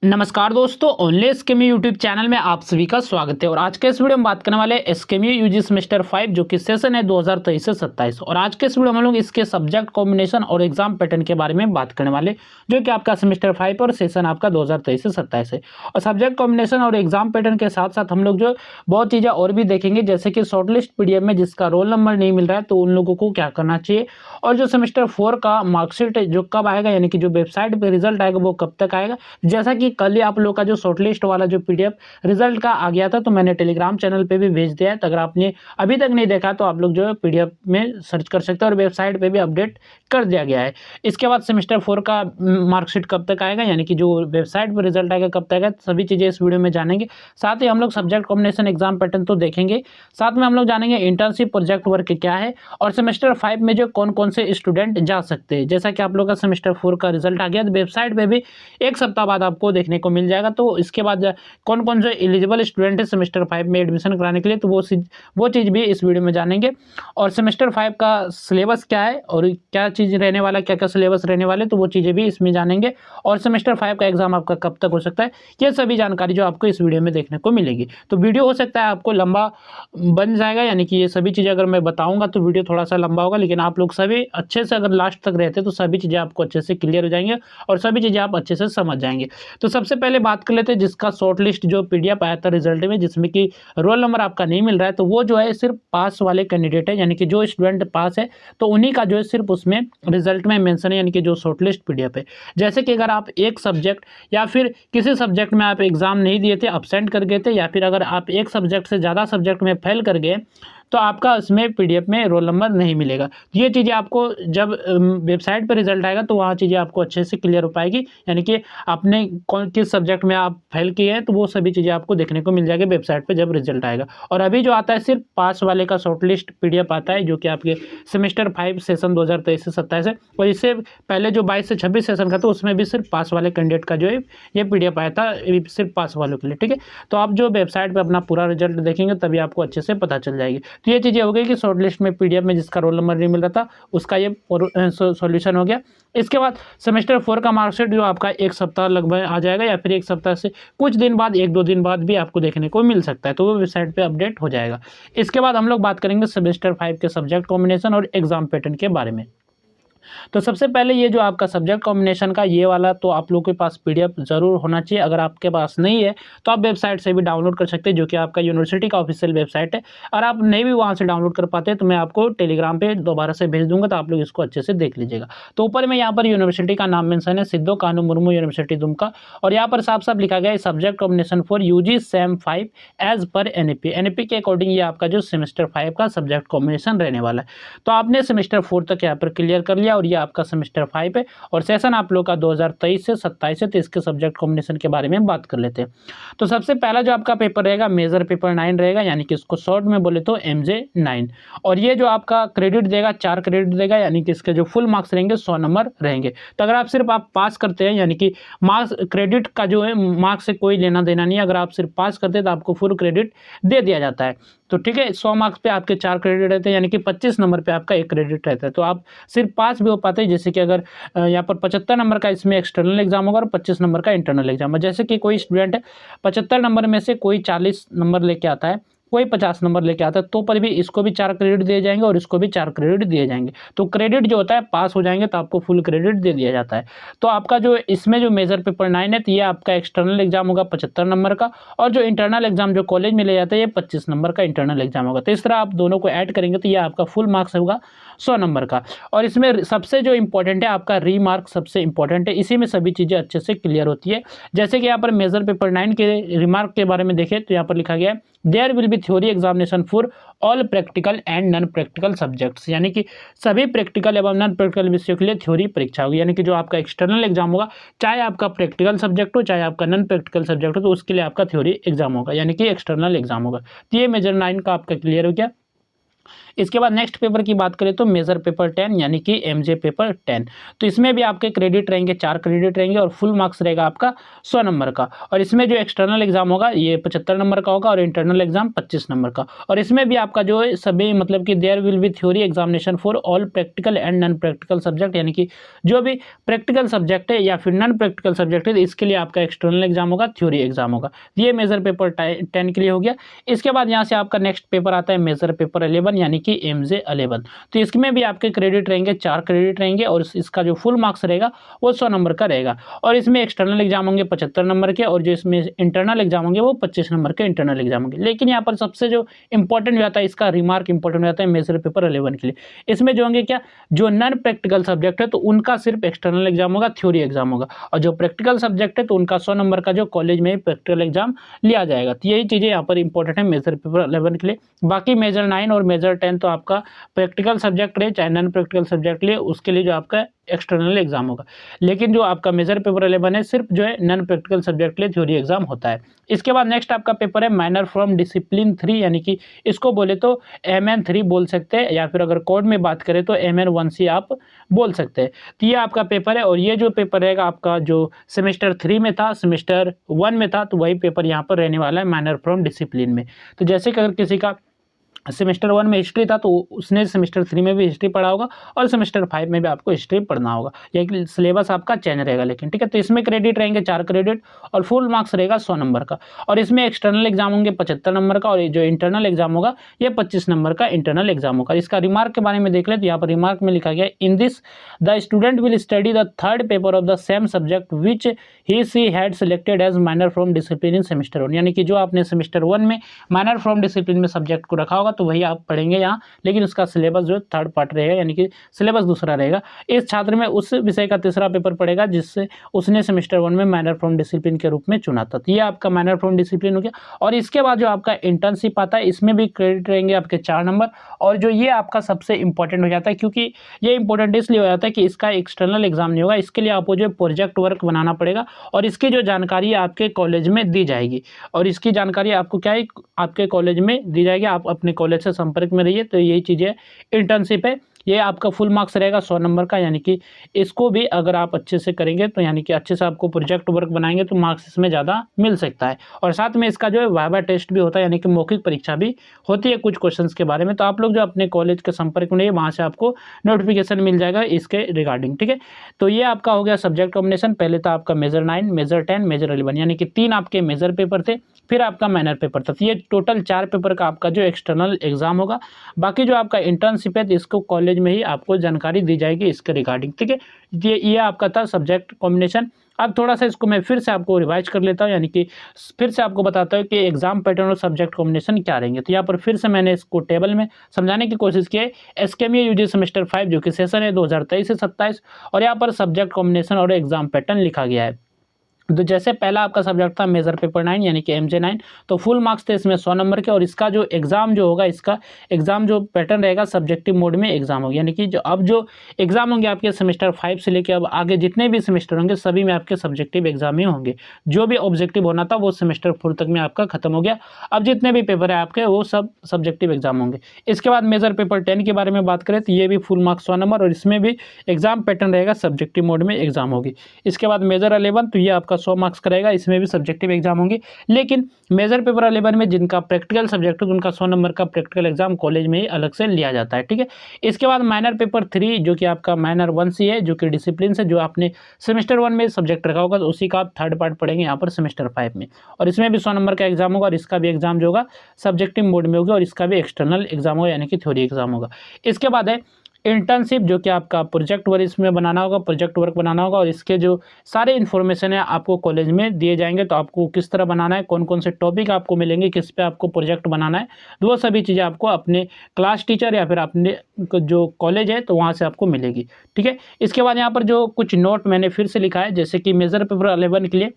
नमस्कार दोस्तों, only स्कीमी YouTube channel में आप सभी का स्वागत है। और आज के इस वीडियो में बात करने वाले स्कीमी यूजी सेमेस्टर 5 जो कि सेशन है 2023 से 27। और आज के इस वीडियो में हम लोग इसके सब्जेक्ट कॉम्बिनेशन और एग्जाम पैटर्न के बारे में बात करने वाले, जो कि आपका सेमेस्टर 5 और सेशन आपका 2023 से 27 है। और सब्जेक्ट कॉम्बिनेशन और एग्जाम पैटर्न के साथ साथ हम लोग जो बहुत चीज़ें और भी देखेंगे, जैसे कि शॉर्टलिस्ट पीडीएफ में जिसका रोल नंबर नहीं मिल रहा है तो उन लोगों को क्या करना चाहिए, और जो सेमेस्टर 4 का मार्कशीट जो कब आएगा, यानी कि जो वेबसाइट पर रिजल्ट आएगा वो कब तक आएगा। जैसा कि कल ही आप लोग का जो शॉर्टलिस्ट वाला जो पीडीएफ रिजल्ट का आ गया था, तो मैंने टेलीग्राम चैनल पे भी भेज दिया है। तो अगर आपने अभी तक नहीं देखा तो आप लोग जो है पीडीएफ में सर्च कर सकते हैं, और वेबसाइट पे भी अपडेट कर दिया गया है। इसके बाद सेमेस्टर 4 का मार्कशीट कब तक आएगा, यानी कि जो वेबसाइट पर रिजल्ट आएगा कब तक आएगा, सभी चीज़ें इस वीडियो में जानेंगे। साथ ही हम लोग सब्जेक्ट कॉम्बिनेशन एग्जाम पैटर्न तो देखेंगे, साथ में हम लोग जानेंगे इंटर्नशिप प्रोजेक्ट वर्क क्या है, और सेमेस्टर 5 में जो कौन कौन से स्टूडेंट जा सकते हैं। जैसा कि आप लोग का सेमेस्टर 4 का रिजल्ट आ गया, तो वेबसाइट पे भी एक सप्ताह बाद आपको देखने को मिल जाएगा। तो इसके बाद कौन कौन से एलिजिबल स्टूडेंट है सेमेस्टर 5 में एडमिशन कराने के लिए, तो वो चीज़ भी इस वीडियो में जानेंगे। और सेमेस्टर 5 का सिलेबस क्या है और क्या चीज़ रहने वाला, क्या क्या सिलेबस रहने वाले, तो वो चीज़ें भी इसमें जानेंगे। और सेमेस्टर 5 का एग्जाम आपका कब तक हो सकता है, ये सभी जानकारी जो आपको इस वीडियो में देखने को मिलेगी। तो वीडियो हो सकता है आपको लंबा बन जाएगा, यानी कि ये सभी चीज़ें अगर मैं बताऊंगा तो वीडियो थोड़ा सा लंबा होगा, लेकिन आप लोग सभी अच्छे से अगर लास्ट तक रहते तो सभी चीज़ें आपको अच्छे से क्लियर हो जाएंगे और सभी चीज़ें आप अच्छे से समझ जाएंगे। तो सबसे पहले बात कर लेते हैं जिसका शॉर्ट लिस्ट जो पीडीएफ आया था रिजल्ट में, जिसमें कि रोल नंबर आपका नहीं मिल रहा है, तो वो जो है सिर्फ पास वाले कैंडिडेट है, यानी कि जो स्टूडेंट पास है तो उन्हीं का जो है सिर्फ उसमें रिजल्ट में मेंशन है, यानी कि जो शॉर्ट लिस्ट पीडीएफ है। जैसे कि अगर आप एक सब्जेक्ट या फिर किसी सब्जेक्ट में आप एग्जाम नहीं दिए थे, अब्सेंट कर गए थे, या फिर अगर आप एक सब्जेक्ट से ज़्यादा सब्जेक्ट में फेल कर गए, तो आपका उसमें पीडीएफ में रोल नंबर नहीं मिलेगा। ये चीज़ें आपको जब वेबसाइट पर रिजल्ट आएगा तो वहाँ चीज़ें आपको अच्छे से क्लियर हो पाएगी, यानी कि आपने कौन किस सब्जेक्ट में आप फेल किए हैं, तो वो सभी चीज़ें आपको देखने को मिल जाएगी वेबसाइट पे जब रिजल्ट आएगा। और अभी जो आता है सिर्फ पास वाले का शॉर्टलिस्ट पीडीएफ आता है, जो कि आपके सेमेस्टर 5 सेशन 2023 से 27 है। और इससे पहले जो 22 से 26 सेशन का था उसमें भी सिर्फ पास वाले कैंडिडेट का जो है ये पीडीएफ आया था, सिर्फ पास वालों के लिए। ठीक है, तो आप जो वेबसाइट पर अपना पूरा रिजल्ट देखेंगे तभी आपको अच्छे से पता चल जाएगी। तो ये चीज़ें हो गई कि शॉर्टलिस्ट में पीडीएफ में जिसका रोल नंबर नहीं मिल रहा था उसका ये सॉल्यूशन हो गया। इसके बाद सेमेस्टर 4 का मार्कशीट जो आपका एक सप्ताह लगभग आ जाएगा, या फिर एक सप्ताह से कुछ दिन बाद, एक दो दिन बाद भी आपको देखने को मिल सकता है, तो वो वेबसाइट पे अपडेट हो जाएगा। इसके बाद हम लोग बात करेंगे सेमेस्टर 5 के सब्जेक्ट कॉम्बिनेशन और एग्जाम पैटर्न के बारे में। तो सबसे पहले ये जो आपका सब्जेक्ट कॉम्बिनेशन का ये वाला, तो आप लोगों के पास पीडीएफ ज़रूर होना चाहिए। अगर आपके पास नहीं है तो आप वेबसाइट से भी डाउनलोड कर सकते हैं, जो कि आपका यूनिवर्सिटी का ऑफिशियल वेबसाइट है। और आप नहीं भी वहाँ से डाउनलोड कर पाते तो मैं आपको टेलीग्राम पे दोबारा से भेज दूंगा, तो आप लोग इसको अच्छे से देख लीजिएगा। तो ऊपर में यहाँ पर यूनिवर्सिटी का नाम मेंशन है, सिद्धू कानू मुर्मू यूनिवर्सिटी दुमका, और यहाँ पर साफ साफ लिखा गया है subject combination for UG sem 5 as पर एनईपी। एनईपी के अकॉर्डिंग ये आपका जो सेमेस्टर 5 का सब्जेक्ट कॉम्बिनेशन रहने वाला है। तो आपने सेमेस्टर 4 तक यहाँ पर क्लियर कर लिया, और ये आपका सेमेस्टर 5 है, और सेशन आप लोग का 2023 से 27 है। तो इसके सब्जेक्ट कॉम्बिनेशन के बारे में बात कर लेते हैं। तो सबसे पहला जो आपका पेपर रहेगा मेजर पेपर 9 रहेगा, यानी कि इसको शॉर्ट में बोले तो MJ9। और ये जो आपका क्रेडिट देगा 4 क्रेडिट देगा, यानी कि इसके जो फुल मार्क्स रहेंगे 100 नंबर रहेंगे। तो अगर आप सिर्फ आप पास करते हैं, यानी कि मार्क्स क्रेडिट का जो है मार्क्स से कोई लेना देना नहीं है, अगर आप सिर्फ पास करते हैं तो आपको फुल क्रेडिट दे दिया जाता है। तो ठीक है, 100 मार्क्स पे आपके 4 क्रेडिट रहते हैं, यानी कि 25 नंबर पे आपका 1 क्रेडिट रहता है। तो आप सिर्फ पास भी हो पाते हैं, जैसे कि अगर यहाँ पर 75 नंबर का इसमें एक्सटर्नल एग्जाम होगा और 25 नंबर का इंटरनल एग्जाम है। जैसे कि कोई स्टूडेंट है 75 नंबर में से कोई 40 नंबर लेके आता है, कोई 50 नंबर लेके आता है, तो पर भी इसको भी 4 क्रेडिट दिए जाएंगे और इसको भी 4 क्रेडिट दिए जाएंगे। तो क्रेडिट जो होता है पास हो जाएंगे तो आपको फुल क्रेडिट दे दिया जाता है। तो आपका जो इसमें जो मेजर पेपर 9 है, तो ये आपका एक्सटर्नल एग्जाम होगा 75 नंबर का, और जो इंटरनल एग्जाम जो कॉलेज में ले जाता है ये 25 नंबर का इंटरनल एग्जाम होगा। तो इस तरह आप दोनों को ऐड करेंगे तो ये आपका फुल मार्क्स होगा 100 नंबर का। और इसमें सबसे जो इंपॉर्टेंट है आपका रीमार्क सबसे इंपॉर्टेंट है, इसी में सभी चीज़ें अच्छे से क्लियर होती है। जैसे कि यहाँ पर मेजर पेपर 9 के रिमार्क के बारे में देखें तो यहाँ पर लिखा गया है there will be theory examination for all practical and non practical subjects, यानी कि सभी प्रैक्टिकल एवं नॉन प्रैक्टिकल विषयों के लिए थ्योरी परीक्षा होगी। यानी कि जो आपका एक्सटर्नल एग्जाम होगा, चाहे आपका प्रैक्टिकल सब्जेक्ट हो चाहे आपका नॉन प्रैक्टिकल सब्जेक्ट हो, तो उसके लिए आपका थ्योरी एग्जाम होगा, यानी कि एक्सटर्नल एग्जाम होगा। तो ये मेजर 9 का आपका क्लियर हो गया। इसके बाद नेक्स्ट पेपर की बात करें तो मेजर पेपर 10 यानी कि एमजे पेपर 10। तो इसमें भी आपके क्रेडिट रहेंगे, 4 क्रेडिट रहेंगे और फुल मार्क्स रहेगा आपका 100 नंबर का। और इसमें जो एक्सटर्नल एग्जाम होगा ये 75 नंबर का होगा और इंटरनल एग्जाम 25 नंबर का। और इसमें भी आपका जो है सभी मतलब कि there will be theory examination for all practical and non practical subject, यानी कि जो भी प्रैक्टिकल सब्जेक्ट है या फिर नॉन प्रैक्टिकल सब्जेक्ट है इसके लिए आपका एक्सटर्नल एग्जाम होगा, थ्योरी एग्जाम होगा। ये मेजर पेपर 10 के लिए हो गया। इसके बाद यहाँ से आपका नेक्स्ट पेपर आता है मेजर पेपर 11 यानी कि एमजे 11। तो इसमें भी आपके क्रेडिट रहेंगे, 4 क्रेडिट रहेंगे और इसका जो फुल मार्क्स रहेगा वो 100 नंबर का रहेगा। और इसमें एक्सटर्नल एग्जाम होंगे 75 नंबर के और जो इसमें इंटरनल एग्जाम होंगे वो 25 नंबर के इंटरनल एग्जाम होंगे। लेकिन यहाँ पर सबसे जो इंपॉर्टेंट हो जाता है, इसका रिमार्क इंपॉर्टेंट हो जाता है मेजर पेपर 11 के लिए। इसमें जो होंगे क्या, जो नॉन प्रैक्टिकल सब्जेक्ट है तो उनका सिर्फ एक्सटर्नल एग्जाम होगा, थ्योरी एग्जाम होगा। और जो प्रैक्टिकल सब्जेक्ट है तो उनका 100 नंबर का जो कॉलेज में प्रैक्टिकल एग्जाम लिया जाएगा। तो यही चीज़ें यहाँ पर इंपॉर्टेंट है मेजर पेपर 11 के लिए। बाकी मेजर 9 और मेजर 10 तो आपका प्रैक्टिकल सब्जेक्ट रहे चाहे नॉन प्रैक्टिकल सब्जेक्ट लिए, उसके लिए जो आपका एक्सटर्नल एग्जाम होगा। लेकिन जो आपका मेजर पेपर 11 है सिर्फ जो है नॉन प्रैक्टिकल सब्जेक्ट के लिए थ्योरी एग्जाम होता है। इसके बाद नेक्स्ट आपका पेपर है माइनर फ्रॉम डिसिप्लिन 3 यानी कि इसको बोले तो MN3 बोल सकते हैं या फिर अगर कोड में बात करें तो MN1C आप बोल सकते हैं। तो ये आपका पेपर है और ये जो पेपर रहेगा आपका जो सेमेस्टर 3 में था, सेमेस्टर 1 में था, तो वही पेपर यहाँ पर रहने वाला है माइनर फ्रॉम डिसिप्लिन में। तो जैसे कि अगर किसी का सेमेस्टर 1 में हिस्ट्री था तो उसने सेमेस्टर 3 में भी हिस्ट्री पढ़ा होगा और सेमेस्टर 5 में भी आपको हिस्ट्री पढ़ना होगा। ये सिलेबस आपका चेंज रहेगा लेकिन, ठीक है। तो इसमें क्रेडिट रहेंगे 4 क्रेडिट और फुल मार्क्स रहेगा 100 नंबर का। और इसमें एक्सटर्नल एग्जाम होंगे 75 नंबर का और जो इंटरनल एग्जाम होगा ये 25 नंबर का इंटरनल एग्जाम होगा। इसका रिमार्क के बारे में देख ले तो यहाँ पर रिमार्क में लिखा गया, in this the student will study the third paper of the same subject which he she had selected as minor from discipline in semester 1। यानी कि जो आपने सेमेस्टर 1 में माइनर फ्रॉम डिसिप्लिन में सब्जेक्ट को रखा होगा तो वही आप पढ़ेंगे यहाँ, लेकिन उसका सिलेबस जो थर्ड पार्ट रहेगा यानी कि सिलेबस दूसरा रहेगा। इस छात्र में उस विषय का तीसरा पेपर पड़ेगा जिससे उसने सेमेस्टर 1 में माइनर फ्रॉम डिसिप्लिन के रूप में चुना था। तो ये आपका माइनर फ्रॉम डिसिप्लिन हो गया। और इसके बाद जो आपका इंटर्नशिप आता है इसमें भी क्रेडिट रहेंगे आपके 4 नंबर। और जो ये आपका सबसे इंपॉर्टेंट हो जाता है, क्योंकि ये इंपॉर्टेंट इसलिए हो जाता है कि इसका एक्सटर्नल एग्जाम नहीं होगा, इसके लिए आपको जो प्रोजेक्ट वर्क बनाना पड़ेगा और इसकी जो जानकारी आपके कॉलेज में दी जाएगी। और इसकी जानकारी आपको क्या है, आपके कॉलेज में दी जाएगी, आप अपने कॉलेज से संपर्क में रहिए। तो यही चीज़ें इंटर्नशिप है। ये आपका फुल मार्क्स रहेगा 100 नंबर का, यानी कि इसको भी अगर आप अच्छे से करेंगे तो यानी कि अच्छे से आपको प्रोजेक्ट वर्क बनाएंगे तो मार्क्स इसमें ज़्यादा मिल सकता है। और साथ में इसका जो है वाइवा टेस्ट भी होता है, यानी कि मौखिक परीक्षा भी होती है कुछ क्वेश्चंस के बारे में। तो आप लोग जो अपने कॉलेज के संपर्क में रहिए, वहाँ से आपको नोटिफिकेशन मिल जाएगा इसके रिगार्डिंग, ठीक है। तो ये आपका हो गया सब्जेक्ट कॉम्बिनेशन। पहले था आपका मेजर 9, मेजर 10, मेजर 11, यानी कि 3 आपके मेजर पेपर थे, फिर आपका माइनर पेपर था। ये टोटल 4 पेपर का आपका जो एक्सटर्नल एग्जाम होगा। बाकी जो आपका इंटर्नशिप है इसको कॉलेज में ही आपको जानकारी दी जाएगी इसके रिगार्डिंग, ठीक है। ये आपका था सब्जेक्ट कॉम्बिनेशन। अब थोड़ा सा इसको मैं फिर से आपको रिवाइज कर लेता हूँ, यानी कि फिर से आपको बताता हूँ कि एग्जाम पैटर्न और सब्जेक्ट कॉम्बिनेशन क्या रहेंगे। तो यहाँ पर फिर से मैंने इसको टेबल में समझाने की कोशिश की है। एसकेएमयू यूजी सेमेस्टर 5 जो कि सेशन है 2023 से 27, और यहाँ पर सब्जेक्ट कॉम्बिनेशन और एग्जाम पैटर्न लिखा गया है। तो जैसे पहला आपका सब्जेक्ट था मेजर पेपर 9 यानी कि MJ 9, तो फुल मार्क्स थे इसमें 100 नंबर के। और इसका जो एग्जाम जो होगा, इसका एग्जाम जो पैटर्न रहेगा सब्जेक्टिव मोड में एग्जाम होगा, यानी कि जो अब जो एग्जाम होंगे आपके सेमेस्टर 5 से लेकर अब आगे जितने भी सेमेस्टर होंगे सभी में आपके सब्जेक्टिव एग्जाम ही होंगे। जो भी ऑब्जेक्टिव होना था वो सेमेस्टर 4 तक में आपका खत्म हो गया। अब जितने भी पेपर है आपके वो सब सब्जेक्टिव एग्जाम होंगे। इसके बाद मेजर पेपर 10 के बारे में बात करें तो ये भी फुल मार्क्स 100 नंबर और इसमें भी एग्जाम पैटर्न रहेगा, सब्जेक्टिव मोड में एग्जाम होगी। इसके बाद मेजर 11 तो ये आपका 100 मार्क्स करेगा, इसमें भी सब्जेक्टिव एग्जाम होंगे। लेकिन मेजर पेपर 11 में जिनका प्रैक्टिकल सब्जेक्ट है उनका 100 नंबर का प्रैक्टिकल एग्जाम कॉलेज में ही अलग से लिया जाता है, ठीक है। इसके बाद माइनर पेपर 3 जो कि आपका माइनर 1C है, जो कि डिसिप्लिन से जो आपने सेमेस्टर 1 में सब्जेक्ट रखा होगा तो उसी का आप थर्ड पार्ट पढ़ेंगे यहाँ पर सेमेस्टर 5 में। और इसमें भी 100 नंबर का एग्जाम होगा और इसका भी एग्जाम जो होगा सब्जेक्टिव मोड में होगा और इसका भी एक्सटर्नल एग्जाम होगा, यानी कि थ्योरी एग्जाम होगा। इसके बाद है इंटर्नशिप जो कि आपका प्रोजेक्ट वर्क इसमें बनाना होगा, प्रोजेक्ट वर्क बनाना होगा और इसके जो सारे इन्फॉर्मेशन है आपको कॉलेज में दिए जाएंगे। तो आपको किस तरह बनाना है, कौन कौन से टॉपिक आपको मिलेंगे, किस पे आपको प्रोजेक्ट बनाना है, तो वो सभी चीज़ें आपको अपने क्लास टीचर या फिर अपने जो कॉलेज है तो वहाँ से आपको मिलेगी, ठीक है। इसके बाद यहाँ पर जो कुछ नोट मैंने फिर से लिखा है, जैसे कि मेजर पेपर 11 के लिए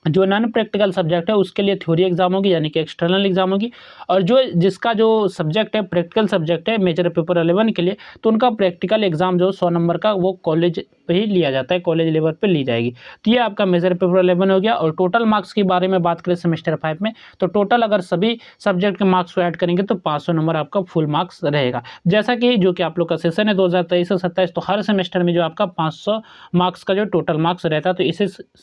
जो नॉन प्रैक्टिकल सब्जेक्ट है उसके लिए थ्योरी एग्जाम होगी, यानी कि एक्सटर्नल एग्जाम होगी। और जो जिसका जो सब्जेक्ट है प्रैक्टिकल सब्जेक्ट है मेजर पेपर 11 के लिए, तो उनका प्रैक्टिकल एग्जाम जो 100 नंबर का वो कॉलेज पे ही लिया जाता है, कॉलेज लेवल पे ली जाएगी। तो ये आपका मेजर पेपर 11 हो गया। और टोटल मार्क्स के बारे में बात करें सेमेस्टर 5 में, तो टोटल अगर सभी सब्जेक्ट के मार्क्स को ऐड करेंगे तो 500 नंबर आपका फुल मार्क्स रहेगा। जैसा कि जो कि आप लोग का सेशन है 2023 से 27, तो हर सेमेस्टर में जो आपका 500 मार्क्स का जो टोटल मार्क्स रहता है, तो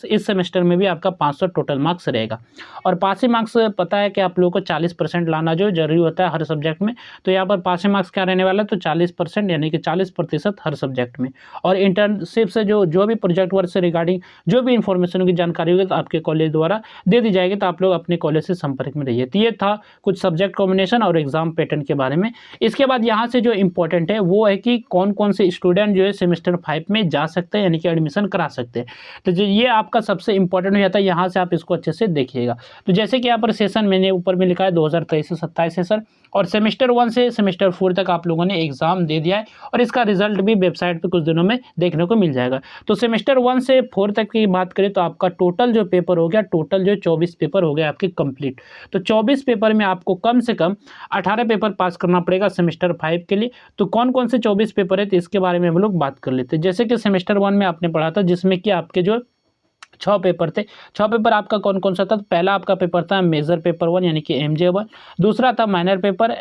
इस सेमेस्टर में भी आपका 500 टोटल मार्क्स रहेगा। और पासिंग मार्क्स पता है कि आप लोगों को 40% लाना जो जरूरी होता है हर सब्जेक्ट में, तो यहाँ पर पासिंग मार्क्स क्या रहने वाला है, तो 40%, यानी कि 40% हर सब्जेक्ट में। और इंटर्नशिप से जो भी प्रोजेक्ट वर्क से रिगार्डिंग जो भी इंफॉर्मेशन की जानकारी होगी तो आपके कॉलेज द्वारा दे दी जाएगी, तो आप लोग अपने कॉलेज से संपर्क में रहिए। तो ये था कुछ सब्जेक्ट कॉम्बिनेशन और एग्जाम पैटर्न के बारे में। इसके बाद यहाँ से जो इंपॉर्टेंट है वो है कि कौन कौन से स्टूडेंट जो है सेमेस्टर 5 में जा सकते हैं, यानी कि एडमिशन करा सकते हैं। तो जो ये आपका सबसे इंपॉर्टेंट हो जाता है, यहाँ से आप इसको अच्छे से देखिएगा। तो जैसे कि यहाँ पर सेशन मैंने ऊपर में लिखा है 2023 से 27 सेशन, और सेमेस्टर 1 से सेमेस्टर 4 तक आप लोगों ने एग्जाम दे दिया है, और इसका रिजल्ट भी वेबसाइट पे कुछ दिनों में देखने को मिल जाएगा। तो सेमेस्टर 1 से 4 तक की बात करें तो आपका टोटल जो पेपर हो गया, टोटल जो 24 पेपर हो गए आपके कंप्लीट। तो 24 पेपर में आपको कम से कम 18 पेपर पास करना पड़ेगा सेमेस्टर 5 के लिए। तो कौन कौन से 24 पेपर है, तो इसके बारे में हम लोग बात कर लेते हैं। जैसे कि सेमेस्टर 1 में आपने पढ़ा था, जिसमें कि आपके जो 6 पेपर थे। 6 पेपर आपका कौन कौन सा था, तो पहला आपका पेपर था मेजर पेपर 1, यानी कि MJ1। दूसरा था माइनर पेपर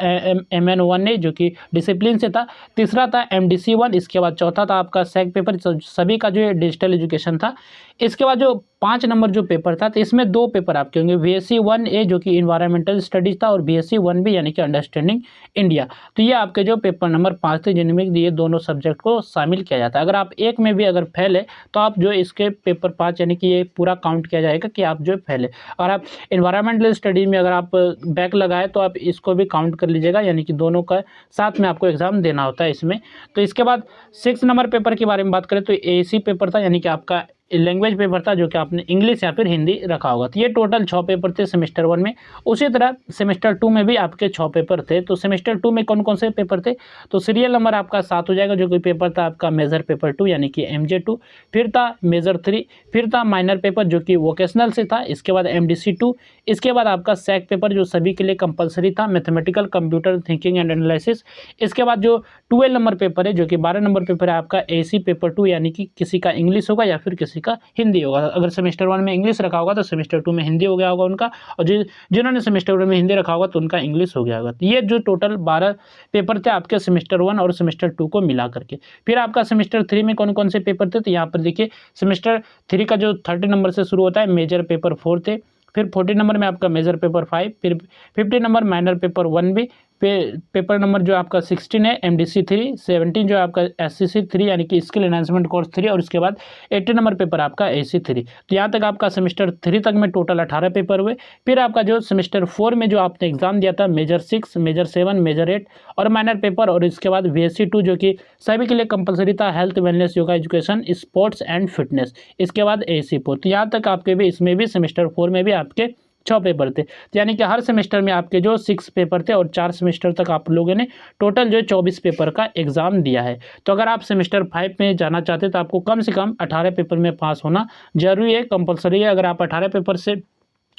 MN1 जो कि डिसिप्लिन से था। तीसरा था MDC1। इसके बाद चौथा था आपका सैक पेपर, सभी का जो डिजिटल एजुकेशन था। इसके बाद जो 5 नंबर जो पेपर था, तो इसमें 2 पेपर आपके होंगे, VSC 1A जो कि इन्वायरमेंटल स्टडीज था, और VSC 1B यानी कि अंडरस्टैंडिंग इंडिया। तो ये आपके जो पेपर नंबर 5 थे, जिनमें ये दोनों सब्जेक्ट को शामिल किया जाता है। अगर आप एक में भी अगर फेल है तो आप जो इसके पेपर 5 यानी कि ये पूरा काउंट किया जाएगा कि आप जो फेल है। और आप इन्वायरमेंटल स्टडीज में अगर आप बैक लगाए तो आप इसको भी काउंट कर लीजिएगा, यानी कि दोनों का साथ में आपको एग्जाम देना होता है इसमें। तो इसके बाद 6 नंबर पेपर के बारे में बात करें तो AC पेपर था, यानी कि आपका लैंग्वेज पेपर था, जो कि आपने इंग्लिश या फिर हिंदी रखा होगा। तो ये टोटल 6 पेपर थे सेमेस्टर 1 में। उसी तरह सेमेस्टर 2 में भी आपके 6 पेपर थे। तो सेमेस्टर 2 में कौन कौन से पेपर थे, तो सीरियल नंबर आपका 7 हो जाएगा, जो कि पेपर था आपका मेजर पेपर 2 यानी कि MJ2। फिर था मेजर 3, फिर था माइनर पेपर जो कि वोकेशनल से था। इसके बाद MDC2, इसके बाद आपका सैक पेपर जो सभी के लिए कंपलसरी था, mathematical computer thinking and analysis. इसके बाद जो 12 नंबर पेपर है, जो कि 12 नंबर पेपर है आपका AC पेपर 2, यानी कि किसी का इंग्लिश होगा या फिर किसी का हिंदी होगा। अगर सेमेस्टर 1 में इंग्लिश रखा होगा तो सेमेस्टर 2 में हिंदी हो गया होगा उनका, और जिन्होंने सेमेस्टर 1 में हिंदी रखा होगा तो उनका इंग्लिश हो गया होगा। तो ये जो टोटल 12 पेपर थे आपके सेमेस्टर 1 और सेमेस्टर 2 को मिला करके। फिर आपका सेमेस्टर 3 में कौन कौन से पेपर थे, तो यहाँ पर देखिए सेमेस्टर 3 का जो 30 नंबर से शुरू होता है, मेजर पेपर 4 थे। फिर 40 नंबर में आपका मेजर पेपर 5, फिर 50 number minor paper 1B, paper number जो आपका 16 है MDC3, 17 जो आपका SCC3 यानी कि स्किल एनहांसमेंट कोर्स 3, और उसके बाद 80 नंबर पेपर आपका AC3। तो यहाँ तक आपका सेमेस्टर 3 तक में टोटल 18 पेपर हुए। फिर आपका जो सेमेस्टर 4 में जो आपने एग्जाम दिया था, मेजर 6, मेजर 7, मेजर 8 और माइनर पेपर, और इसके बाद VSC2 जो कि सभी के लिए कंपलसरी था, health wellness yoga education sports and fitness. इसके बाद AC4। तो यहाँ तक आपके भी इसमें भी सेमेस्टर 4 में भी आपके 6 पेपर थे, यानी कि हर सेमेस्टर में आपके जो 6 पेपर थे, और 4 सेमेस्टर तक आप लोगों ने टोटल जो 24 पेपर का एग्जाम दिया है। तो अगर आप सेमेस्टर 5 में जाना चाहते हैं तो आपको कम से कम 18 पेपर में पास होना जरूरी है, कंपलसरी है। अगर आप 18 पेपर से,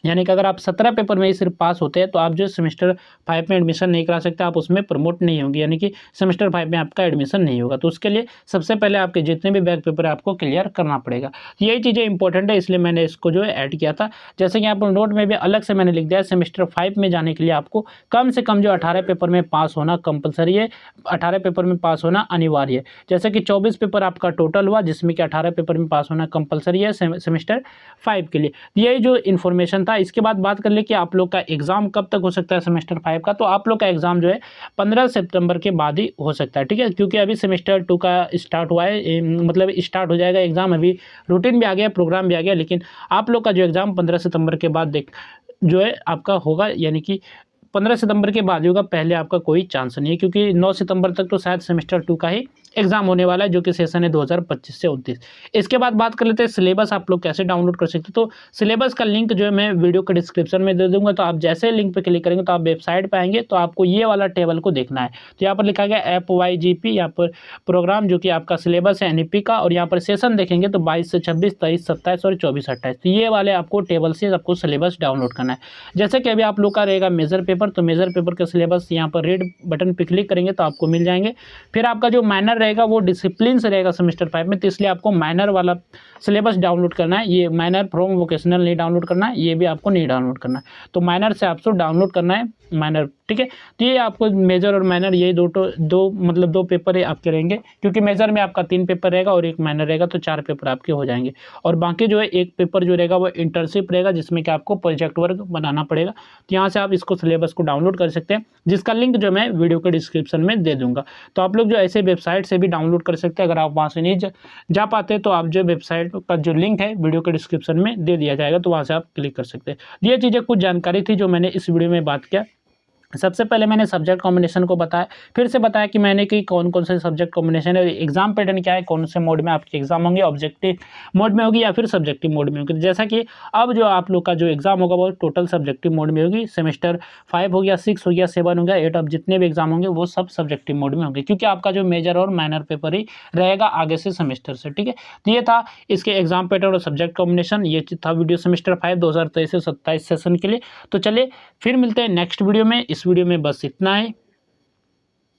यानी कि अगर आप 17 पेपर में ही सिर्फ पास होते हैं तो आप जो सेमेस्टर 5 में एडमिशन नहीं करा सकते, आप उसमें प्रमोट नहीं होंगे, यानी कि सेमेस्टर 5 में आपका एडमिशन नहीं होगा। तो उसके लिए सबसे पहले आपके जितने भी बैक पेपर है आपको क्लियर करना पड़ेगा। यही चीज़ें इंपॉर्टेंट है, इसलिए मैंने इसको जो है ऐड किया था। जैसे कि आप नोट में भी अलग से मैंने लिख दिया है, सेमेस्टर 5 में जाने के लिए आपको कम से कम जो 18 पेपर में पास होना कंपलसरी है, 18 पेपर में पास होना अनिवार्य है। जैसे कि 24 पेपर आपका टोटल हुआ, जिसमें कि 18 पेपर में पास होना कंपलसरी है सेमेस्टर 5 के लिए। यही जो इन्फॉर्मेशन था। इसके बाद बात कर ले कि आप लोग का एग्जाम कब तक हो सकता है सेमेस्टर 5 का, तो आप लोग का एग्जाम जो है 15 सितंबर के बाद ही हो सकता है, ठीक है, क्योंकि अभी सेमेस्टर 2 का स्टार्ट हुआ है, मतलब स्टार्ट हो जाएगा एग्जाम। अभी रूटीन भी आ गया, प्रोग्राम भी आ गया, लेकिन आप लोग का जो एग्जाम 15 सितंबर के बाद जो है आपका होगा, यानी कि 15 सितंबर के बाद होगा, पहले आपका कोई चांस नहीं है, क्योंकि 9 सितंबर तक तो शायद सेमेस्टर 2 का ही एग्जाम होने वाला है, जो कि सेशन है 2025 से 29। इसके बाद बात कर लेते हैं सिलेबस आप लोग कैसे डाउनलोड कर सकते हैं। तो सिलेबस का लिंक जो है मैं वीडियो के डिस्क्रिप्शन में दे दूंगा, तो आप जैसे लिंक पे क्लिक करेंगे तो आप वेबसाइट पे आएंगे, तो आपको ये वाला टेबल को देखना है। तो यहाँ पर लिखा गया FYGP, यहाँ पर प्रोग्राम जो कि आपका सिलेबस है NEP का, और यहाँ पर सेशन देखेंगे तो 22 से 26, 23, 27 और 24, 28। तो ये वाले आपको टेबल से आपको सिलेबस डाउनलोड करना है। जैसे कि अभी आप लोग का रहेगा मेजर पेपर, तो मेजर पेपर का सिलेबस यहाँ पर रेड बटन पर क्लिक करेंगे तो आपको मिल जाएंगे। फिर आपका जो माइनर माइनर रहेगा वो डिसिप्लिन से रहेगा सेमेस्टर 5 में, तो इसलिए आपको माइनर वाला सिलेबस डाउनलोड करना है। ये माइनर फ्रॉम वोकेशनल नहीं डाउनलोड करना है, ये भी आपको नहीं डाउनलोड करना है। तो माइनर से आपको डाउनलोड करना है माइनर, ठीक है। तो ये आपको मेजर और माइनर ये दो पेपर है आपके रहेंगे, क्योंकि मेजर में आपका 3 पेपर रहेगा और एक माइनर रहेगा, तो 4 पेपर आपके हो जाएंगे। और बाकी जो है एक पेपर जो रहेगा वो इंटर्नशिप रहेगा, जिसमें कि आपको प्रोजेक्ट वर्क बनाना पड़ेगा। तो यहाँ से आप इसको सिलेबस को डाउनलोड कर सकते हैं, जिसका लिंक जो मैं वीडियो के डिस्क्रिप्शन में दे दूंगा। तो आप लोग जो ऐसे वेबसाइट से भी डाउनलोड कर सकते हैं। अगर आप वहाँ से नहीं जा पाते तो आप जो वेबसाइट का जो लिंक है वीडियो के डिस्क्रिप्शन में दे दिया जाएगा, तो वहाँ से आप क्लिक कर सकते हैं। ये चीज़ें कुछ जानकारी थी जो मैंने इस वीडियो में बात किया। सबसे पहले मैंने सब्जेक्ट कॉम्बिनेशन को बताया, फिर से बताया कि मैंने कि कौन कौन से सब्जेक्ट कॉम्बिनेशन है, एग्जाम पैटर्न क्या है, कौन से मोड में आपके एग्जाम होंगे, ऑब्जेक्टिव मोड में होगी या फिर सब्जेक्टिव मोड में होगी। जैसा कि अब जो आप लोग का जो एग्जाम होगा वो टोटल सब्जेक्टिव मोड में होगी। सेमेस्टर 5 हो गया, 6 हो गया, 7 हो गया, 8, अब जितने भी एग्जाम होंगे वो सब सब्जेक्टिव मोड में होंगे, क्योंकि आपका जो मेजर और माइनर पेपर ही रहेगा आगे से सेमेस्टर से, ठीक है। तो ये था इसके एग्जाम पैटर्न और सब्जेक्ट कॉम्बिनेशन। ये था वीडियो सेमेस्टर 5 2023 से 27 सेशन के लिए। तो चलिए फिर मिलते हैं नेक्स्ट वीडियो में। इस वीडियो में बस इतना है।